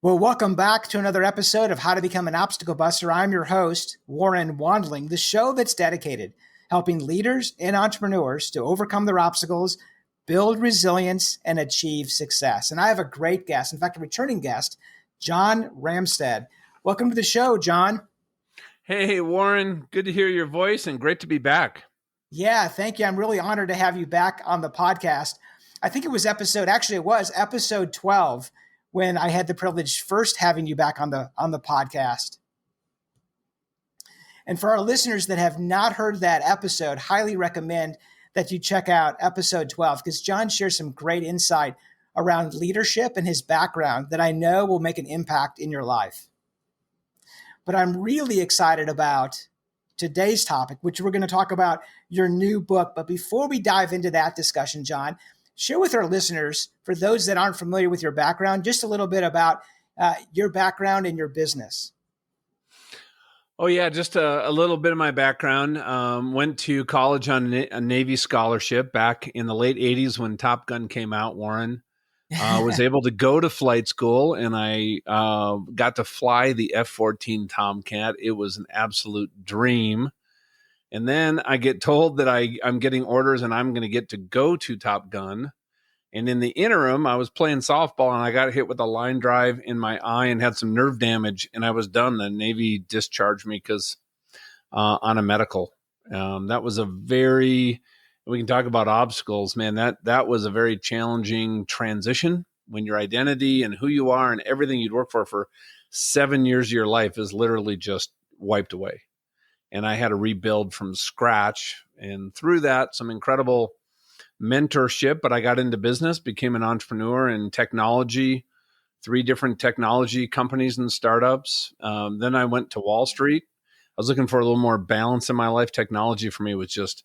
Well, welcome back to another episode of How to Become an Obstacle Buster. I'm your host, Warren Wandling, the show that's dedicated helping leaders and entrepreneurs to overcome their obstacles, build resilience, and achieve success. And I have a great guest, in fact, a returning guest, John Ramstead. Welcome to the show, John. Hey, Warren, good to hear your voice and great to be back. Yeah, thank you. I'm really honored to have you back on the podcast. I think it was episode 12 when I had the privilege first having you back on the podcast. And for our listeners that have not heard that episode, highly recommend that you check out episode 12 because John shares some great insight around leadership and his background that I know will make an impact in your life. But I'm really excited about today's topic, which we're going to talk about your new book. But before we dive into that discussion, John, share with our listeners, for those that aren't familiar with your background, just a little bit about your background and your business. Oh, yeah, just a little bit of my background. Went to college on a Navy scholarship back in the late 80s when Top Gun came out, Warren. Was able to go to flight school, and I got to fly the F-14 Tomcat. It was an absolute dream. And then I get told that I'm getting orders and I'm going to get to go to Top Gun. And in the interim, I was playing softball and I got hit with a line drive in my eye and had some nerve damage. And I was done. The Navy discharged me because on a medical. That was we can talk about obstacles, man. That was a very challenging transition when your identity and who you are and everything you'd worked for 7 years of your life is literally just wiped away. And I had to rebuild from scratch. And through that, some incredible mentorship, but I got into business, became an entrepreneur in technology, 3 different technology companies and startups. Then I went to Wall Street. I was looking for a little more balance in my life. Technology for me was just,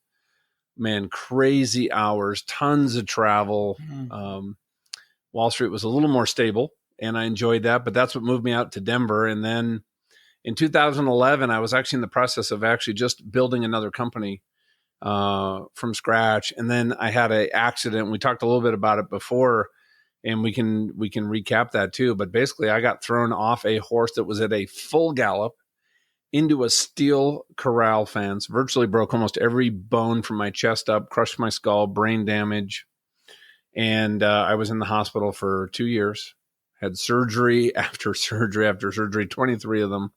man, crazy hours, tons of travel. Wall Street was a little more stable and I enjoyed that, but that's what moved me out to Denver. And then in 2011, I was actually in the process of actually just building another company from scratch. And then I had an accident. We talked a little bit about it before, and we can recap that too. But basically, I got thrown off a horse that was at a full gallop into a steel corral fence, virtually broke almost every bone from my chest up, crushed my skull, brain damage. And I was in the hospital for 2 years, had surgery after surgery after surgery, 23 of them.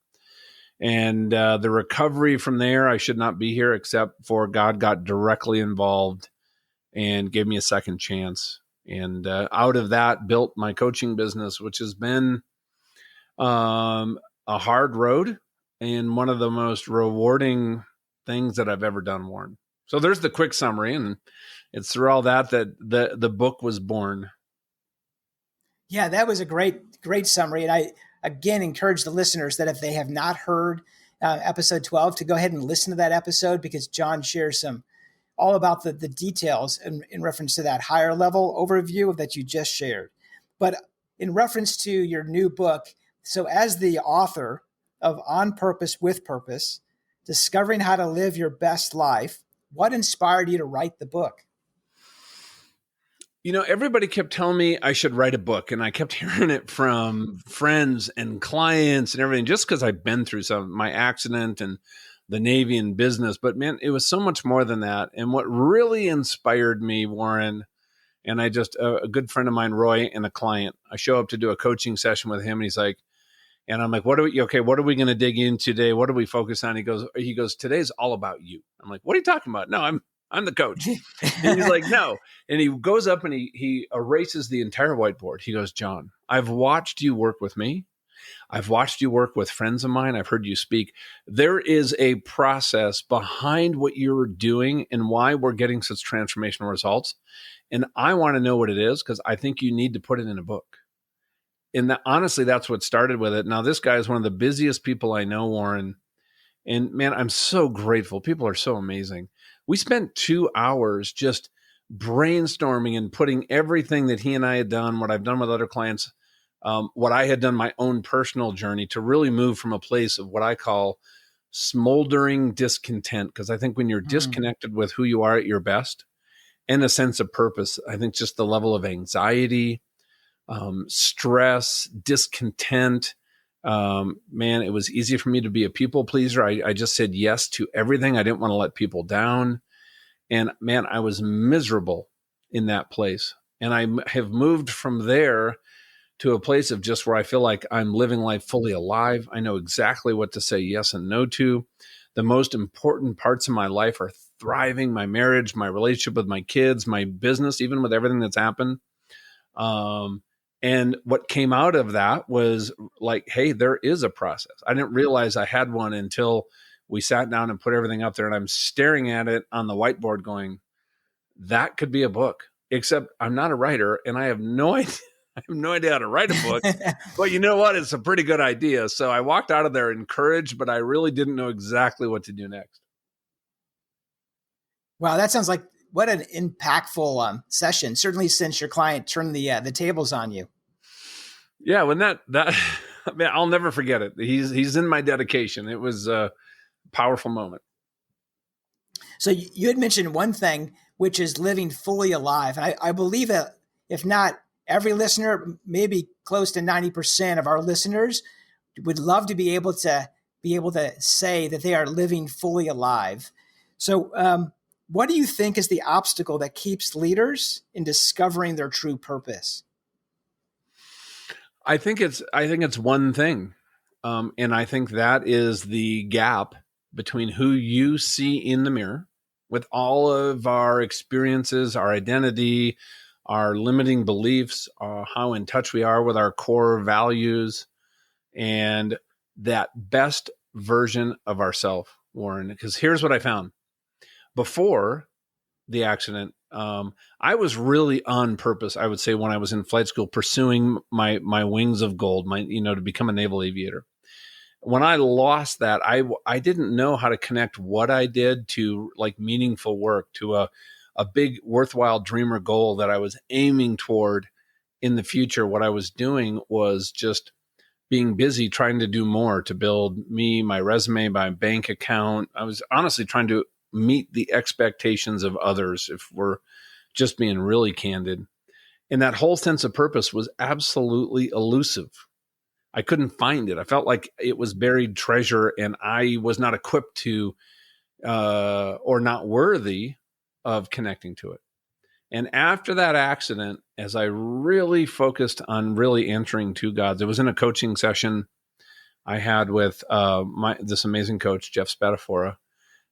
And the recovery from there, I should not be here except for God got directly involved and gave me a second chance. And out of that, built my coaching business, which has been a hard road and one of the most rewarding things that I've ever done, Warren. So there's the quick summary. And it's through all that the book was born. Yeah, that was a great summary. And I, again, encourage the listeners that if they have not heard episode 12, to go ahead and listen to that episode because John shares all about the details in reference to that higher level overview that you just shared. But in reference to your new book, so as the author of On Purpose with Purpose, Discovering How to Live Your Best Life, what inspired you to write the book? You know, everybody kept telling me I should write a book, and I kept hearing it from friends and clients and everything, just because I've been through my accident and the Navy and business. But man, it was so much more than that. And what really inspired me, Warren, and a good friend of mine, Roy, and a client, I show up to do a coaching session with him, and he's like, and I'm like, what are we going to dig in today? What do we focus on? He goes, today's all about you. I'm like, what are you talking about? No, I'm the coach. And he's like, no. And he goes up and he erases the entire whiteboard. He goes, John, I've watched you work with me. I've watched you work with friends of mine. I've heard you speak. There is a process behind what you're doing and why we're getting such transformational results. And I want to know what it is because I think you need to put it in a book. And honestly, that's what started with it. Now, this guy is one of the busiest people I know, Warren. And man, I'm so grateful. People are so amazing. We spent 2 hours just brainstorming and putting everything that he and I had done, what I've done with other clients, what I had done, my own personal journey to really move from a place of what I call smoldering discontent. Because I think when you're disconnected with who you are at your best and a sense of purpose, I think just the level of anxiety, stress, discontent. Man, it was easy for me to be a people pleaser. I just said yes to everything. I didn't want to let people down. And man, I was miserable in that place. And I have moved from there to a place of just where I feel like I'm living life fully alive. I know exactly what to say yes and no to. The most important parts of my life are thriving: my marriage, my relationship with my kids, my business, even with everything that's happened. And what came out of that was like, hey, there is a process. I didn't realize I had one until we sat down and put everything up there, and I'm staring at it on the whiteboard going, that could be a book, except I'm not a writer and I have no idea. I have no idea how to write a book, but you know what? It's a pretty good idea. So I walked out of there encouraged, but I really didn't know exactly what to do next. Wow, that sounds like what an impactful session. Certainly, since your client turned the tables on you. Yeah, when that man, I'll never forget it. He's in my dedication. It was a powerful moment. So you had mentioned one thing, which is living fully alive, and I believe that if not every listener, maybe close to 90% of our listeners would love to be able to say that they are living fully alive. So, what do you think is the obstacle that keeps leaders in discovering their true purpose? I think it's one thing, and I think that is the gap between who you see in the mirror, with all of our experiences, our identity, our limiting beliefs, how in touch we are with our core values, and that best version of ourselves, Warren. Because here's what I found before the accident. I was really on purpose, I would say, when I was in flight school, pursuing my wings of gold, to become a naval aviator. When I lost that, I didn't know how to connect what I did to like meaningful work, to a big worthwhile dream or goal that I was aiming toward in the future. What I was doing was just being busy trying to do more to build me, my resume, my bank account. I was honestly trying to meet the expectations of others, if we're just being really candid. And that whole sense of purpose was absolutely elusive. I couldn't find it. I felt like it was buried treasure, and I was not equipped to or not worthy of connecting to it. And after that accident, as I really focused on really answering to God, it was in a coaching session I had with this amazing coach, Jeff Spatafora.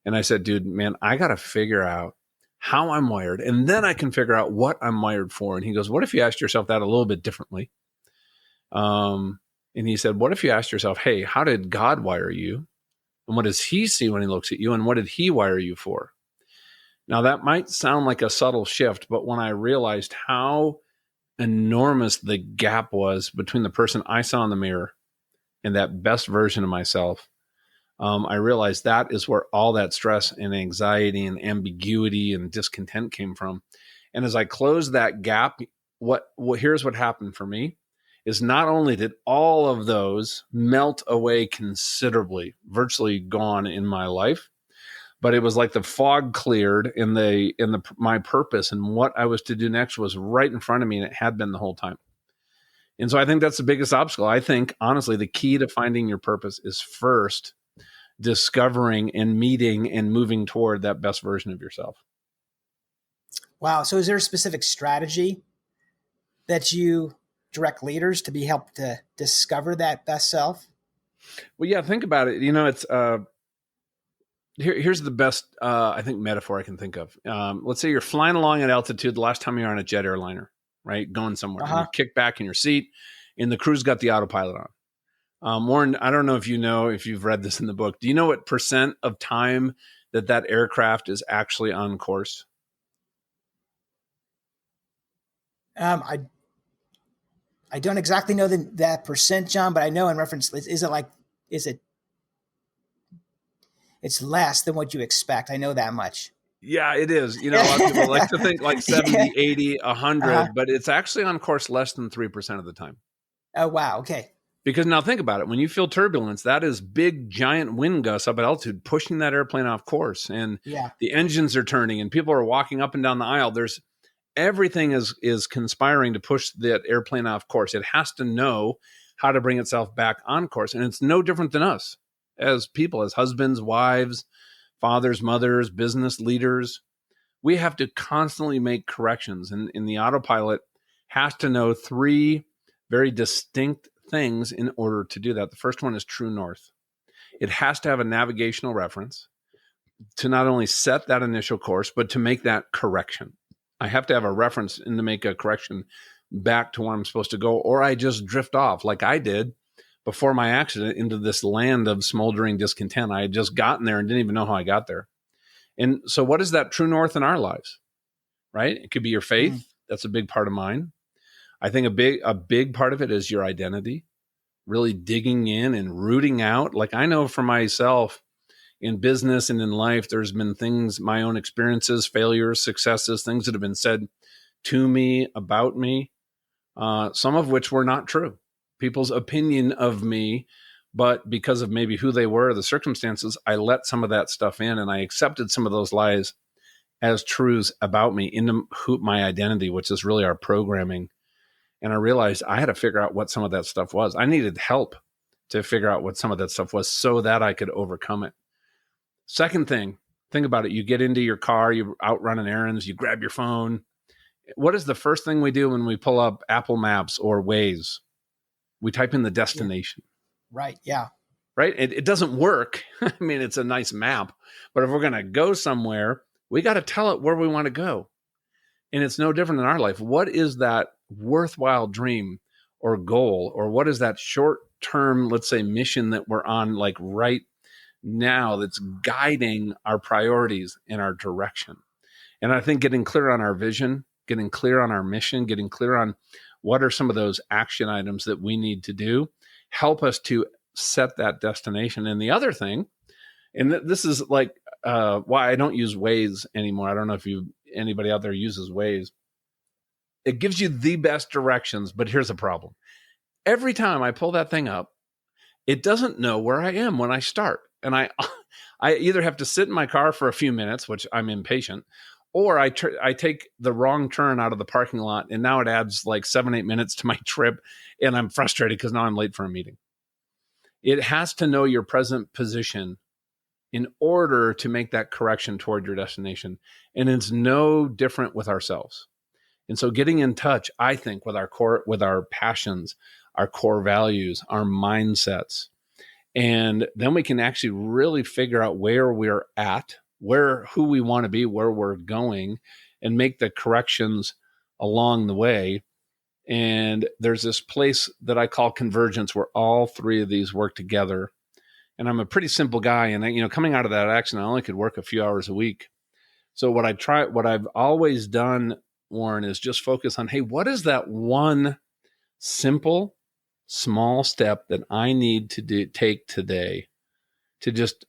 And I said, dude, man, I got to figure out how I'm wired, and then I can figure out what I'm wired for. And he goes, what if you asked yourself that a little bit differently? And he said, what if you asked yourself, hey, how did God wire you? And what does he see when he looks at you? And what did he wire you for? Now, that might sound like a subtle shift, but when I realized how enormous the gap was between the person I saw in the mirror and that best version of myself, I realized that is where all that stress and anxiety and ambiguity and discontent came from. And as I closed that gap, here's what happened for me is not only did all of those melt away considerably, virtually gone in my life, but it was like the fog cleared and my purpose and what I was to do next was right in front of me, and it had been the whole time. And so I think that's the biggest obstacle. I think, honestly, the key to finding your purpose is first discovering and meeting and moving toward that best version of yourself. Wow. So is there a specific strategy that you direct leaders to be helped to discover that best self? Well, yeah, think about it. It's here's the best, I think, metaphor I can think of. Let's say you're flying along at altitude the last time you were on a jet airliner, right? Going somewhere. And you kick back in your seat and the crew's got the autopilot on. Warren, I don't know if you've read this in the book. Do you know what % of time that aircraft is actually on course? I don't exactly know that %, John, but I know in reference, it's less than what you expect. I know that much. Yeah, it is. A lot of people like to think like 70, 80, 100, but it's actually on course less than 3% of the time. Oh, wow. Okay. Because now think about it. When you feel turbulence, that is big, giant wind gusts up at altitude pushing that airplane off course. And the engines are turning and people are walking up and down the aisle. There's everything is conspiring to push that airplane off course. It has to know how to bring itself back on course. And it's no different than us as people, as husbands, wives, fathers, mothers, business leaders. We have to constantly make corrections. And the autopilot has to know three very distinct things in order to do that. The first one is true north. It has to have a navigational reference to not only set that initial course, but to make that correction. I have to have a reference and to make a correction back to where I'm supposed to go, or I just drift off like I did before my accident into this land of smoldering discontent. I had just gotten there and didn't even know how I got there. And so what is that true north in our lives, right? It could be your faith. That's a big part of mine. I think a big part of it is your identity, really digging in and rooting out. Like I know for myself in business and in life, there's been things, my own experiences, failures, successes, things that have been said to me, about me, some of which were not true. People's opinion of me, but because of maybe who they were, the circumstances, I let some of that stuff in and I accepted some of those lies as truths about me into my identity, which is really our programming. And I realized I had to figure out what some of that stuff was. I needed help to figure out what some of that stuff was so that I could overcome it. Second thing, think about it. You get into your car, you out running errands, you grab your phone. What is the first thing we do when we pull up Apple Maps or Waze? We type in the destination. Yeah. Right. Yeah. Right. It doesn't work. I mean, it's a nice map, but if we're going to go somewhere, we got to tell it where we want to go. And it's no different in our life. What is that worthwhile dream or goal, or what is that short-term, let's say, mission that we're on like right now that's guiding our priorities and our direction? And I think getting clear on our vision, getting clear on our mission, getting clear on what are some of those action items that we need to do, help us to set that destination. And the other thing, and this is like why I don't use Waze anymore. I don't know if anybody out there uses Waze. It gives you the best directions, but here's the problem. Every time I pull that thing up, it doesn't know where I am when I start. And I either have to sit in my car for a few minutes, which I'm impatient, or I take the wrong turn out of the parking lot, and now it adds like 7-8 minutes to my trip, and I'm frustrated because now I'm late for a meeting. It has to know your present position in order to make that correction toward your destination. And it's no different with ourselves. And so getting in touch, I think, with our passions, our core values, our mindsets, and then we can actually really figure out where we're at, who we want to be, where we're going, and make the corrections along the way. And there's this place that I call convergence where all three of these work together. And I'm a pretty simple guy. And coming out of that accident, I only could work a few hours a week. So what I've always done, Warren, is just focus on, hey, what is that one simple, small step that I need to take today to just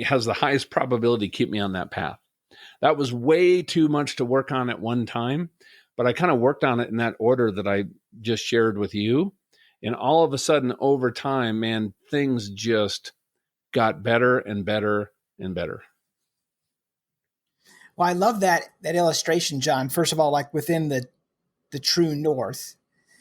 has the highest probability keep me on that path. That was way too much to work on at one time, but I kind of worked on it in that order that I just shared with you. And all of a sudden, over time, man, things just got better and better and better. Well, I love that illustration, John. First of all, like within the true north,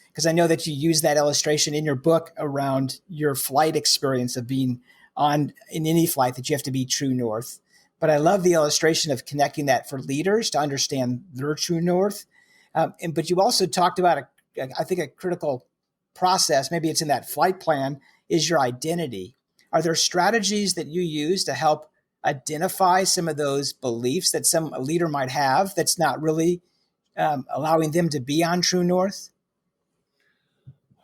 because I know that you use that illustration in your book around your flight experience of being in any flight, that you have to be true north. But I love the illustration of connecting that for leaders to understand their true north. But you also talked about, I think, a critical process, maybe it's in that flight plan, is your identity. Are there strategies that you use to help identify some of those beliefs that some leader might have that's not really allowing them to be on true north?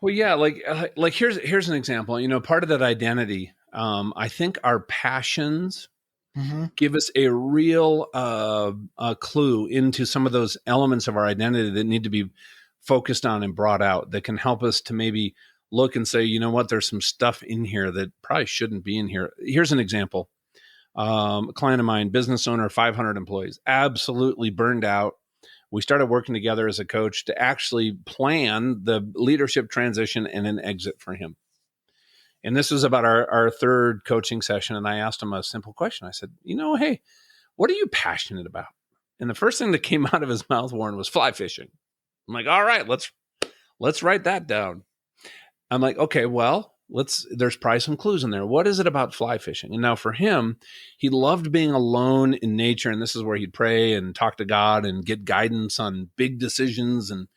Well, yeah, like here's an example. Part of that identity, I think our passions give us a real clue into some of those elements of our identity that need to be focused on and brought out, that can help us to maybe look and say, you know what, there's some stuff in here that probably shouldn't be in here. Here's an example. A client of mine, business owner, 500 employees, absolutely burned out. We started working together as a coach to actually plan the leadership transition and an exit for him. And this was about our third coaching session. And I asked him a simple question. I said, hey, what are you passionate about? And the first thing that came out of his mouth, Warren, was fly fishing. I'm like, all right, let's write that down. I'm like, okay, well, there's probably some clues in there. What is it about fly fishing? And now for him, he loved being alone in nature. And this is where he'd pray and talk to God and get guidance on big decisions and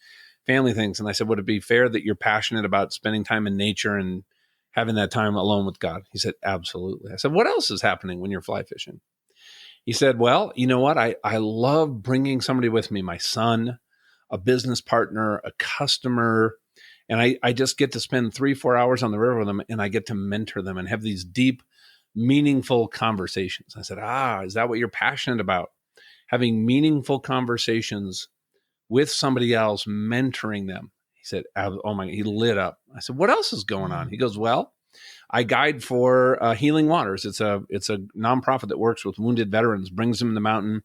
family things. And I said, would it be fair that you're passionate about spending time in nature and having that time alone with God? He said, absolutely. I said, what else is happening when you're fly fishing? He said, well, you know what? I love bringing somebody with me, my son, a business partner, a customer, and I just get to spend 3-4 hours on the river with them, and I get to mentor them and have these deep, meaningful conversations. I said, is that what you're passionate about? Having meaningful conversations with somebody else, mentoring them. He said, oh my, he lit up. I said, what else is going on? He goes, well, I guide for Healing Waters. It's a nonprofit that works with wounded veterans, brings them in the mountain,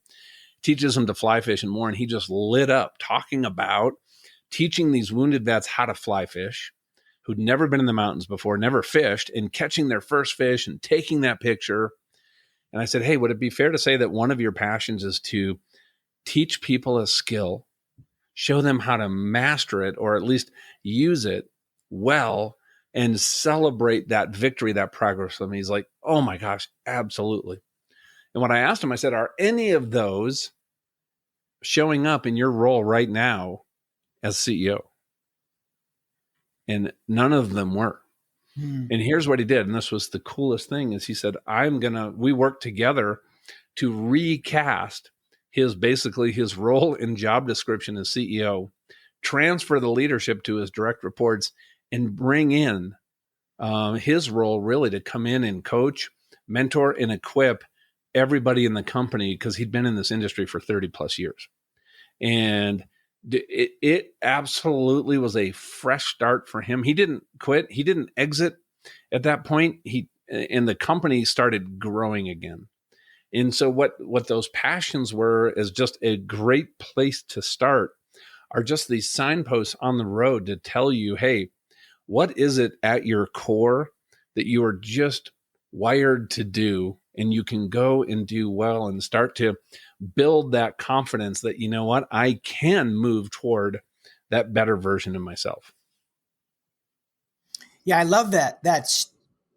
teaches them to fly fish and more. And he just lit up talking about teaching these wounded vets how to fly fish who'd never been in the mountains before, never fished, and catching their first fish and taking that picture. And I said, hey, would it be fair to say that one of your passions is to teach people a skill, show them how to master it, or at least use it well, and celebrate that victory, that progress with me? He's like, oh my gosh, absolutely. And when I asked him, I said, are any of those showing up in your role right now as CEO? And none of them were. And here's what he did. And this was the coolest thing, is he said, we worked together to recast basically his role and job description as CEO, transfer the leadership to his direct reports, and bring in his role really to come in and coach, mentor, and equip everybody in the company, because he'd been in this industry for 30 plus years. And it absolutely was a fresh start for him. He didn't quit. He didn't exit at that point. And the company started growing again. And so what those passions were, is just a great place to start, are just these signposts on the road to tell you, hey, what is it at your core that you are just wired to do, and you can go and do well and start to build that confidence that, you know what, I can move toward that better version of myself. Yeah, I love that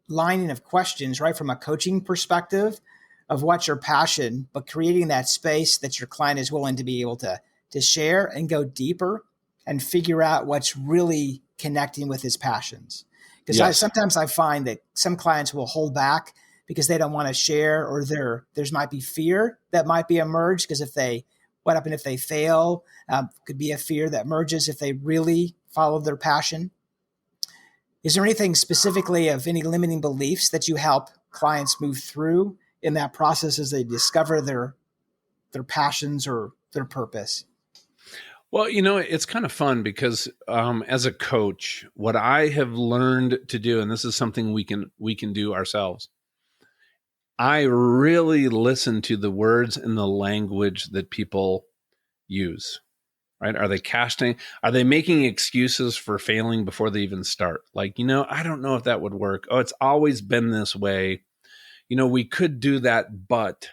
lining of questions, right? From a coaching perspective of what's your passion, but creating that space that your client is willing to be able to share and go deeper and figure out what's really connecting with his passions. Because sometimes I find that some clients will hold back because they don't want to share, or there's might be fear that might be emerged, because what happens if they fail? Could be a fear that emerges if they really follow their passion. Is there anything specifically of any limiting beliefs that you help clients move through in that process as they discover their passions or their purpose? Well, it's kind of fun because as a coach, what I have learned to do, and this is something we can do ourselves, I really listen to the words and the language that people use, right? Are they making excuses for failing before they even start? Like, I don't know if that would work. Oh, it's always been this way. We could do that, but,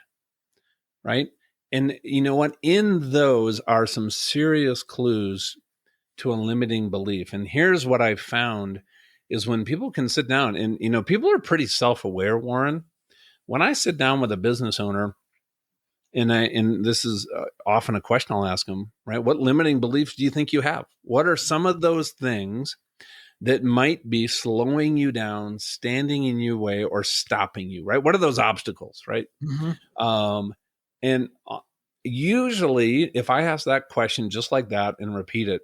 right? And you know what? In those are some serious clues to a limiting belief. And here's what I've found is when people can sit down and, people are pretty self-aware, Warren. When I sit down with a business owner, and this is often a question I'll ask them, right? What limiting beliefs do you think you have? What are some of those things that might be slowing you down, standing in your way, or stopping you, right? What are those obstacles, right? Mm-hmm. And usually if I ask that question just like that and repeat it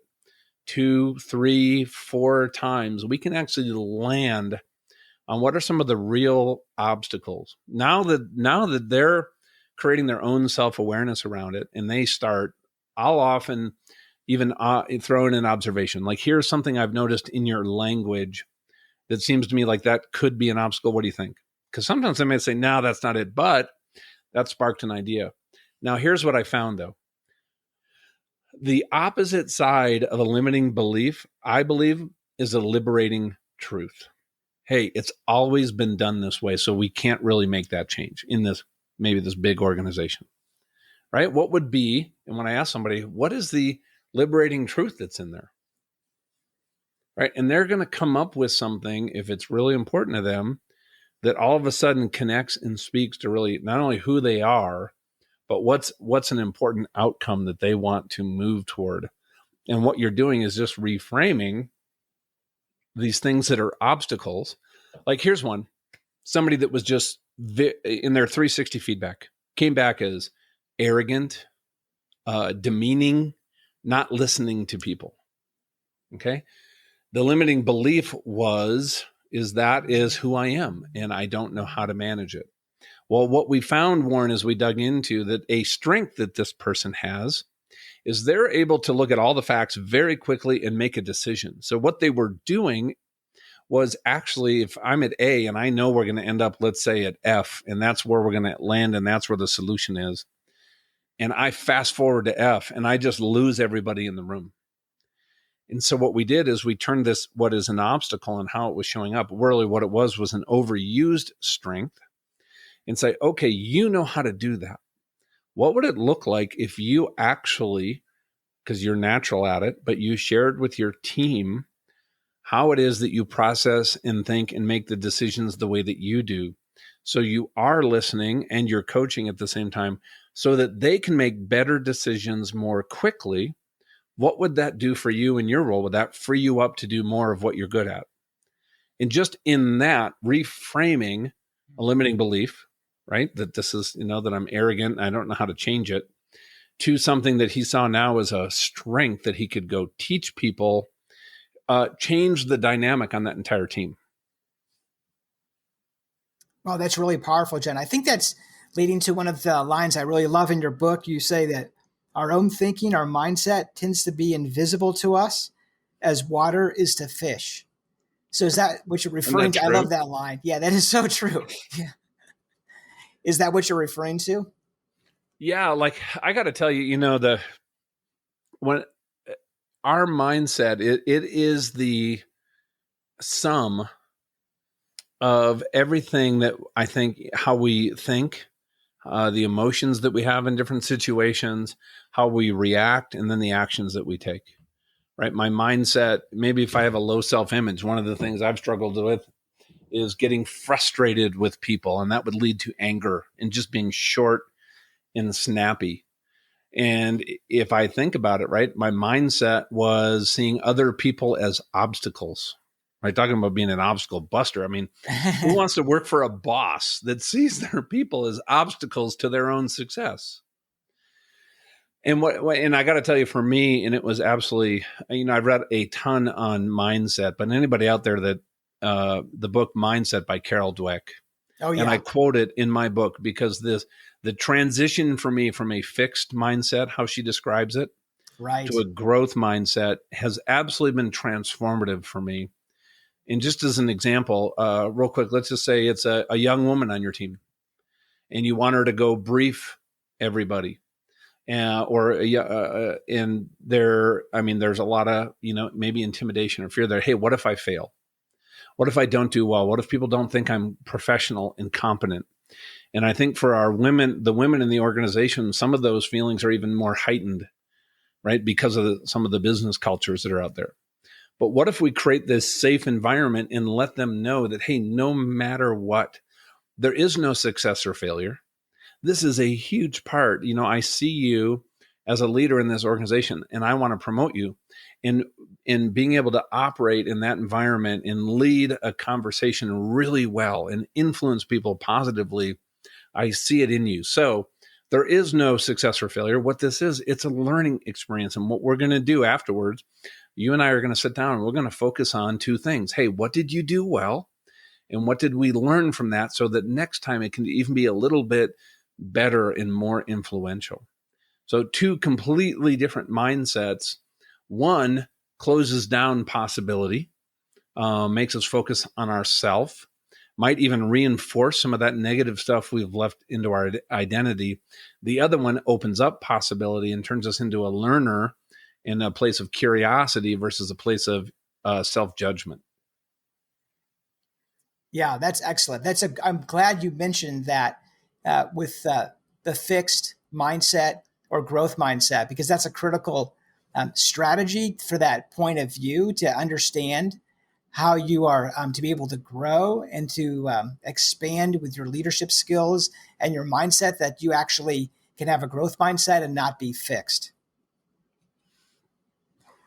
2, 3, 4 times, we can actually land on what are some of the real obstacles. Now that they're creating their own self-awareness around it, and they start, I'll often even throw in an observation. Like, here's something I've noticed in your language that seems to me like that could be an obstacle. What do you think? Because sometimes they may say, no, that's not it, but that sparked an idea. Now, here's what I found, though. The opposite side of a limiting belief, I believe, is a liberating truth. Hey, it's always been done this way, so we can't really make that change in this big organization, right? What would be, and when I ask somebody, what is the liberating truth that's in there? Right. And they're going to come up with something, if it's really important to them, that all of a sudden connects and speaks to really not only who they are, but what's an important outcome that they want to move toward. And what you're doing is just reframing these things that are obstacles. Like here's one, somebody that was just in their 360 feedback came back as arrogant, demeaning, not listening to people. Okay. The limiting belief is that is who I am, and I don't know how to manage it. Well, what we found, Warren, as we dug into that, a strength that this person has is they're able to look at all the facts very quickly and make a decision. So what they were doing was actually, if I'm at A and I know we're going to end up, let's say, at F, and that's where we're going to land, and that's where the solution is, and I fast forward to F, and I just lose everybody in the room. And so what we did is we turned this, what is an obstacle and how it was showing up, really what it was an overused strength, and say, okay, you know how to do that. What would it look like if you actually, because you're natural at it, but you shared with your team how it is that you process and think and make the decisions the way that you do. So you are listening and you're coaching at the same time so that they can make better decisions more quickly. What would that do for you in your role? Would that free you up to do more of what you're good at? And just in that, reframing a limiting belief, right? That this is, that I'm arrogant, I don't know how to change it, to something that he saw now as a strength that he could go teach people, change the dynamic on that entire team. Well, that's really powerful, Jen. I think that's leading to one of the lines I really love in your book. You say that our own thinking, our mindset tends to be invisible to us as water is to fish. So is that what you're referring to? I love that line. Yeah, that is so true. Yeah. Is that what you're referring to? Yeah, like I got to tell you, when our mindset, it is the sum of everything that I think, how we think, the emotions that we have in different situations, how we react, and then the actions that we take. Right? My mindset, maybe if I have a low self-image, one of the things I've struggled with is getting frustrated with people, and that would lead to anger and just being short and snappy. And if I think about it, right, my mindset was seeing other people as obstacles, right? Talking about being an obstacle buster. I mean, who wants to work for a boss that sees their people as obstacles to their own success? And and I got to tell you, for me, and it was absolutely, I've read a ton on mindset, but anybody out there that the book Mindset by Carol Dweck. Oh, yeah. And I quote it in my book because the transition for me from a fixed mindset, how she describes it, right, to a growth mindset has absolutely been transformative for me. And just as an example, real quick, let's just say it's a young woman on your team and you want her to go brief everybody. And there's a lot of, maybe intimidation or fear there. Hey, what if I fail? What if I don't do well? What if people don't think I'm professional and competent? And I think for our women, the women in the organization, some of those feelings are even more heightened, right? Because of some of the business cultures that are out there. But what if we create this safe environment and let them know that, hey, no matter what, there is no success or failure. This is a huge part. I see you as a leader in this organization and I want to promote you. And in being able to operate in that environment and lead a conversation really well and influence people positively, I see it in you. So there is no success or failure. What this is, it's a learning experience. And what we're going to do afterwards, you and I are going to sit down and we're going to focus on two things. Hey, what did you do well? And what did we learn from that so that next time it can even be a little bit better and more influential? So two completely different mindsets. One closes down possibility, makes us focus on ourself, might even reinforce some of that negative stuff we've left into our identity. The other one opens up possibility and turns us into a learner in a place of curiosity versus a place of self-judgment. Yeah, that's excellent. I'm glad you mentioned that with the fixed mindset or growth mindset, because that's a critical strategy for that point of view to understand how you are to be able to grow and to expand with your leadership skills and your mindset, that you actually can have a growth mindset and not be fixed.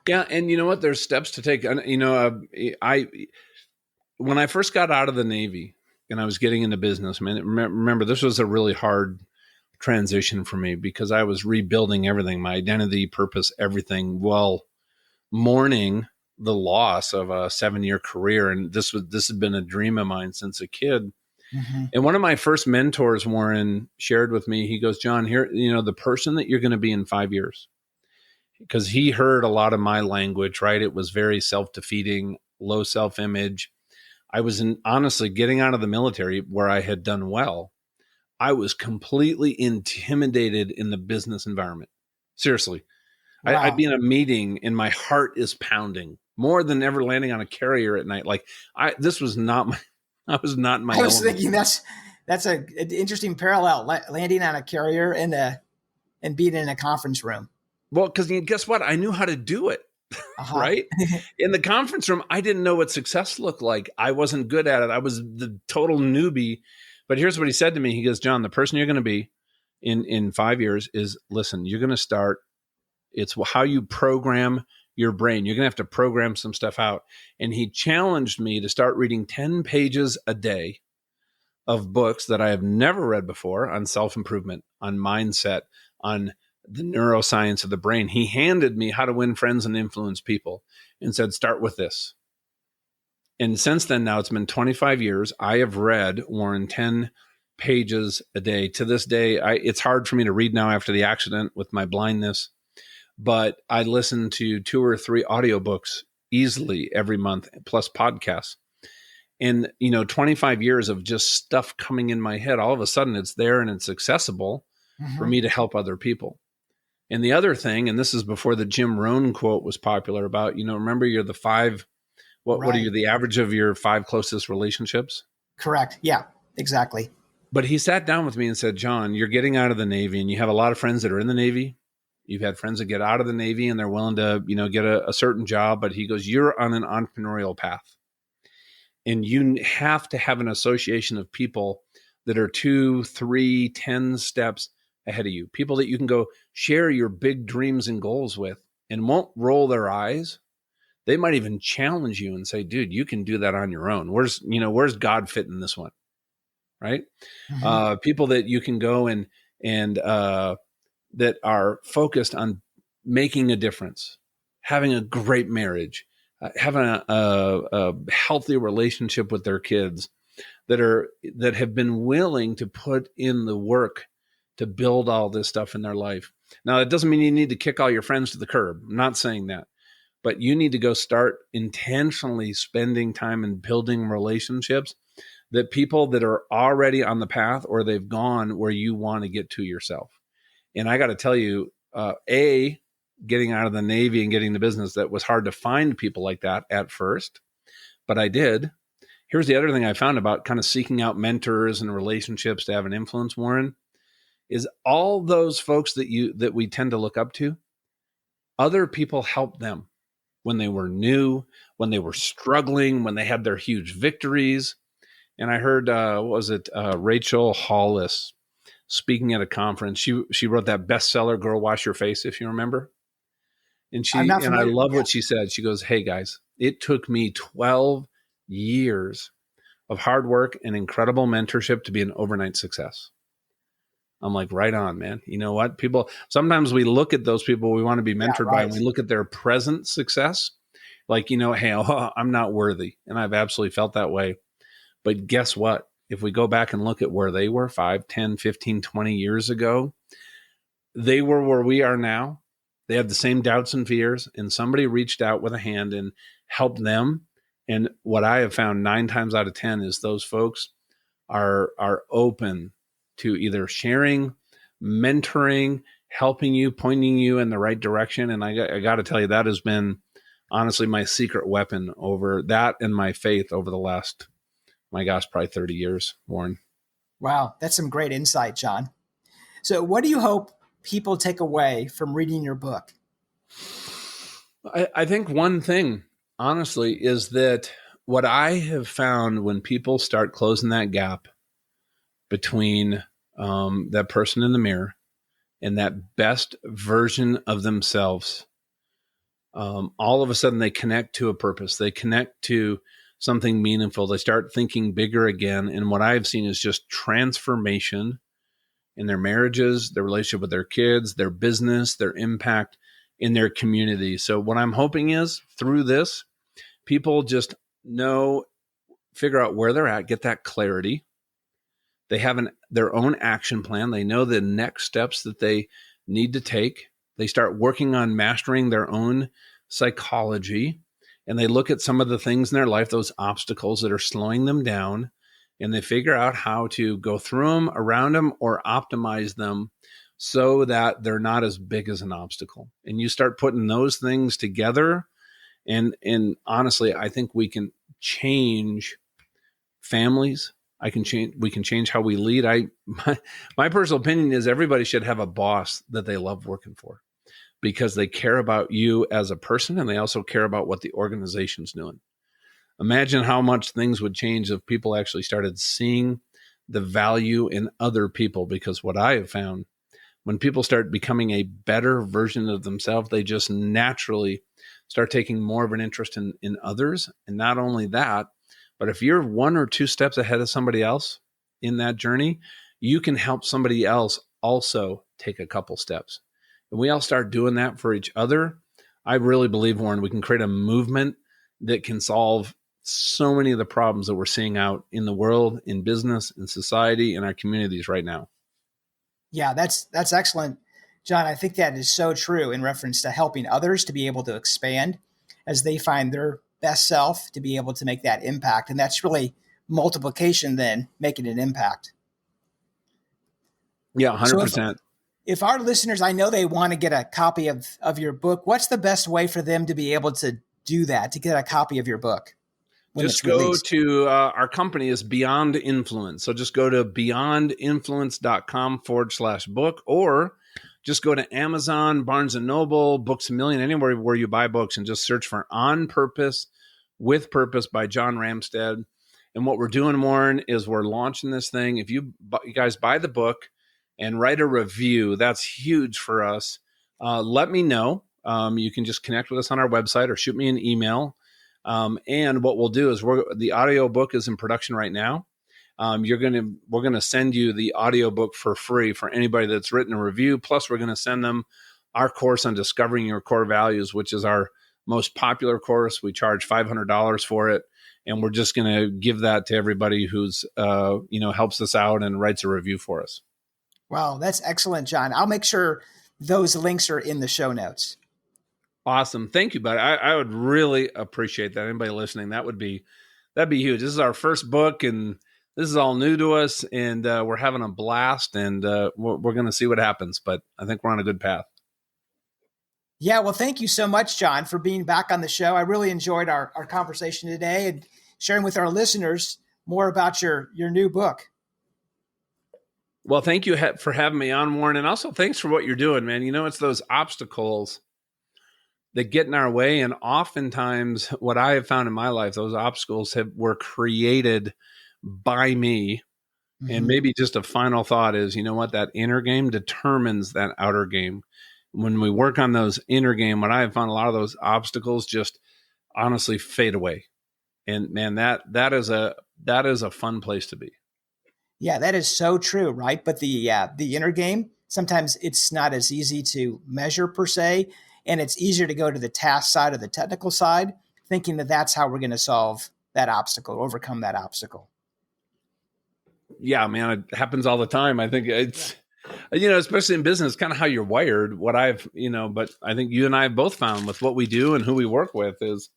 Yeah. And you know what? There's steps to take. When I first got out of the Navy and I was getting into business, man, remember, this was a really hard transition for me because I was rebuilding everything, my identity, purpose, everything, while mourning the loss of a 7-year career. And this had been a dream of mine since a kid. Mm-hmm. And one of my first mentors, Warren, shared with me, he goes, John, here, the person that you're going to be in 5 years, because he heard a lot of my language, right? It was very self-defeating, low self-image. I was honestly getting out of the military where I had done well. I was completely intimidated in the business environment. Seriously. Wow. I'd be in a meeting and my heart is pounding more than ever landing on a carrier at night. Like this was not my, I was not in my I was element. thinking that's an interesting parallel, landing on a carrier and being in a conference room. Well, because guess what? I knew how to do it. Uh-huh. Right? In the conference room, I didn't know what success looked like. I wasn't good at it. I was the total newbie. But here's what he said to me. He goes, John, the person you're going to be in 5 years is, listen, you're going to start. It's how you program your brain. You're going to have to program some stuff out. And he challenged me to start reading 10 pages a day of books that I have never read before on self-improvement, on mindset, on the neuroscience of the brain. He handed me How to Win Friends and Influence People and said, start with this. And since then, now it's been 25 years. I have read, Warren, 10 pages a day. To this day, it's hard for me to read now after the accident with my blindness, but I listen to 2 or 3 audiobooks easily every month, plus podcasts. And, 25 years of just stuff coming in my head, all of a sudden it's there and it's accessible for me to help other people. And the other thing, and this is before the Jim Rohn quote was popular about, remember you're the 5, what are you, the average of your 5 closest relationships? Correct. Yeah, exactly. But he sat down with me and said, John, you're getting out of the Navy and you have a lot of friends that are in the Navy. You've had friends that get out of the Navy and they're willing to, get a certain job. But he goes, you're on an entrepreneurial path. And you have to have an association of people that are 2, 3, 10 steps ahead of you. People that you can go share your big dreams and goals with and won't roll their eyes. They might even challenge you and say, dude, you can do that on your own. Where's God fit in this one? Right? Mm-hmm. People that you can go and that are focused on making a difference, having a great marriage, having a healthy relationship with their kids, that have been willing to put in the work to build all this stuff in their life. Now, that doesn't mean you need to kick all your friends to the curb. I'm not saying that. But you need to go start intentionally spending time and building relationships that people that are already on the path or they've gone where you want to get to yourself. And I got to tell you, getting out of the Navy and getting to business, that was hard to find people like that at first, but I did. Here's the other thing I found about kind of seeking out mentors and relationships to have an influence, Warren, is all those folks that we tend to look up to, other people helped them when they were new, when they were struggling, when they had their huge victories. And I heard, Rachel Hollis speaking at a conference. She wrote that bestseller, Girl, Wash Your Face, if you remember. And I love what she said. She goes, hey guys, it took me 12 years of hard work and incredible mentorship to be an overnight success. I'm like, right on, man. You know what? Sometimes we look at those people we want to be mentored by, and we look at their present success like, hey, I'm not worthy. And I've absolutely felt that way. But guess what? If we go back and look at where they were 5, 10, 15, 20 years ago, they were where we are now. They had the same doubts and fears, and somebody reached out with a hand and helped them. And what I have found 9 times out of 10 is those folks are open to either sharing, mentoring, helping you, pointing you in the right direction. And I got to tell you, that has been honestly my secret weapon over that and my faith over the last, my gosh, probably 30 years, Warren. Wow. That's some great insight, John. So what do you hope people take away from reading your book? I think one thing, honestly, is that what I have found when people start closing that gap between that person in the mirror and that best version of themselves, all of a sudden they connect to a purpose. They connect to something meaningful. They start thinking bigger again. And what I've seen is just transformation in their marriages, their relationship with their kids, their business, their impact in their community. So what I'm hoping is through this, people just figure out where they're at, get that clarity. They have their own action plan. They know the next steps that they need to take. They start working on mastering their own psychology, and they look at some of the things in their life, those obstacles that are slowing them down, and they figure out how to go through them, around them, or optimize them so that they're not as big as an obstacle. And you start putting those things together, and honestly, I think we can change families. We can change how we lead. My personal opinion is everybody should have a boss that they love working for, because they care about you as a person, and they also care about what the organization's doing. Imagine how much things would change if people actually started seeing the value in other people, because what I have found, when people start becoming a better version of themselves, they just naturally start taking more of an interest in others. And not only that, but if you're one or two steps ahead of somebody else in that journey, you can help somebody else also take a couple steps. And we all start doing that for each other. I really believe, Warren, we can create a movement that can solve so many of the problems that we're seeing out in the world, in business, in society, in our communities right now. Yeah, that's excellent, John. I think that is so true in reference to helping others to be able to expand as they find their best self, to be able to make that impact. And that's really multiplication then, making an impact. Yeah, So 100%. if our listeners, I know they want to get a copy of your book, what's the best way for them to be able to do that, to get a copy of your book when Just it's go released? to our company is Beyond Influence. So just go to beyondinfluence.com/book, or just go to Amazon, Barnes and Noble, Books a Million, anywhere where you buy books, and just search for On Purpose with Purpose by John Ramstead. And what we're doing, Warren, is we're launching this thing. If you guys buy the book and write a review, that's huge for us. Let me know. You can just connect with us on our website or shoot me an email. And what we'll do is the audio book is in production right now. We're going to send you the audio book for free for anybody that's written a review. Plus, we're going to send them our course on discovering your core values, which is our most popular course. We charge $500 for it, and we're just going to give that to everybody who's helps us out and writes a review for us. Wow, that's excellent, John. I'll make sure those links are in the show notes. Awesome. Thank you, buddy. I would really appreciate that. Anybody listening, that'd be huge. This is our first book, and this is all new to us, and we're having a blast, and we're going to see what happens, but I think we're on a good path. Yeah, well, thank you so much, John, for being back on the show. I really enjoyed our conversation today and sharing with our listeners more about your new book. Well, thank you for having me on, Warren, and also thanks for what you're doing, man. It's those obstacles that get in our way, and oftentimes what I have found in my life, those obstacles were created by me. Mm-hmm. And maybe just a final thought is, that inner game determines that outer game. When we work on those inner game, what I have found, a lot of those obstacles just honestly fade away. And man, that is a fun place to be. Yeah, that is so true, right? But the inner game, sometimes it's not as easy to measure per se, and it's easier to go to the task side or the technical side, thinking that that's how we're going to solve that obstacle, overcome that obstacle. Yeah, man, it happens all the time. I think it's, especially in business, kind of how you're wired. What but I think you and I have both found with what we do and who we work with is,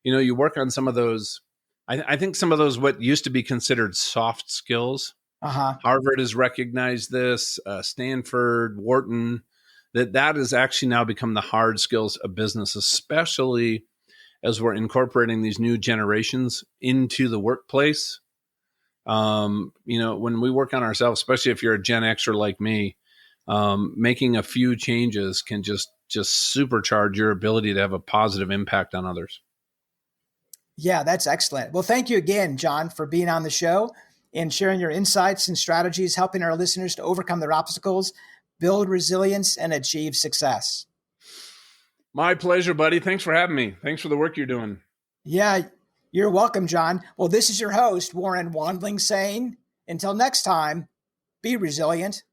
you work on some of those. I think some of those what used to be considered soft skills. Harvard has recognized this, Stanford, Wharton, that has actually now become the hard skills of business, especially as we're incorporating these new generations into the workplace. When we work on ourselves, especially if you're a Gen Xer like me, making a few changes can just supercharge your ability to have a positive impact on others. Yeah, that's excellent. Well, thank you again, John, for being on the show and sharing your insights and strategies, helping our listeners to overcome their obstacles, build resilience, and achieve success. My pleasure, buddy. Thanks for having me. Thanks for the work you're doing. Yeah, you're welcome, John. Well, this is your host, Warren Wandling, saying, until next time, be resilient.